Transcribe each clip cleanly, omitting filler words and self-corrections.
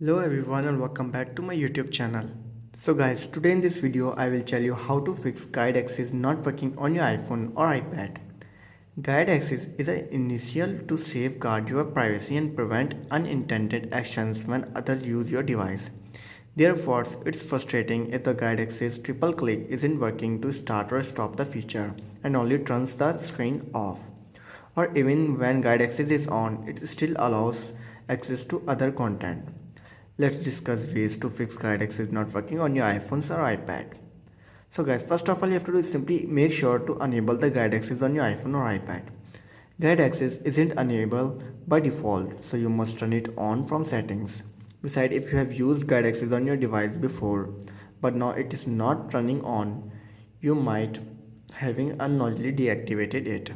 Hello everyone and welcome back to my YouTube channel. So guys, today in this video I will tell you how to fix guide access not working on your iPhone or iPad. Guide access is an initial to safeguard your privacy and prevent unintended actions when others use your device. Therefore, it's frustrating if the guide access triple click isn't working to start or stop the feature and only turns the screen off. Or even when guide access is on, it still allows access to other content. Let's discuss ways to fix guide access not working on your iPhones or iPad. So guys, first of all you have to do is simply make sure to enable the guide access on your iPhone or iPad. Guide access isn't enabled by default, so you must turn it on from settings. Besides, if you have used guide access on your device before, but now it is not turning on, you might having unknowingly deactivated it.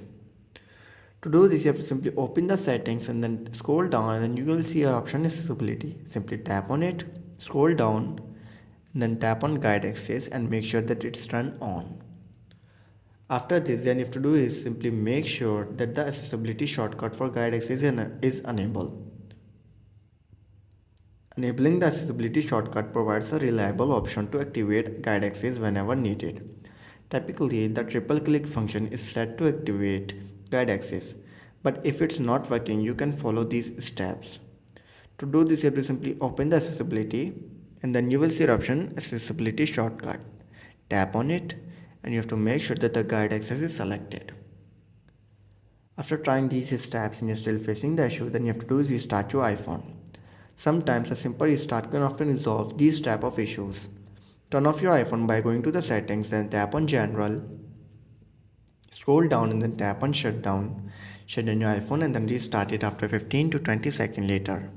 To do this, you have to simply open the settings and then scroll down, and then you will see an option accessibility. Simply tap on it, scroll down, and then tap on guide access and make sure that it's turned on. After this, then you have to do is simply make sure that the accessibility shortcut for guide access is enabled. Enabling the accessibility shortcut provides a reliable option to activate guide access whenever needed. Typically, the triple click function is set to activate guide access, but if it's not working, you can follow these steps. To do this, you have to simply open the accessibility and then you will see the option accessibility shortcut. Tap on it and you have to make sure that the guide access is selected. After trying these steps and you're still facing the issue, then you have to do is restart your iPhone. Sometimes a simple restart can often resolve these type of issues. Turn off your iPhone by going to the settings, then tap on general, scroll down and then tap on shutdown. Shut down your iPhone and then restart it after 15 to 20 seconds later.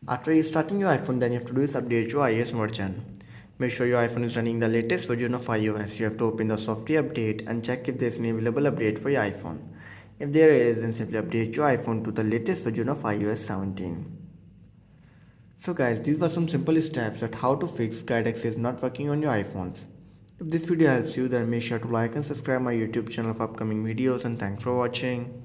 After restarting your iPhone, then you have to do is update your iOS version. Make sure your iPhone is running the latest version of iOS. You have to open the software update and check if there is any available update for your iPhone. If there is, then simply update your iPhone to the latest version of iOS 17. So guys, these were some simple steps at how to fix guide access not working on your iPhones. If this video helps you, then make sure to like and subscribe my YouTube channel for upcoming videos, and thanks for watching.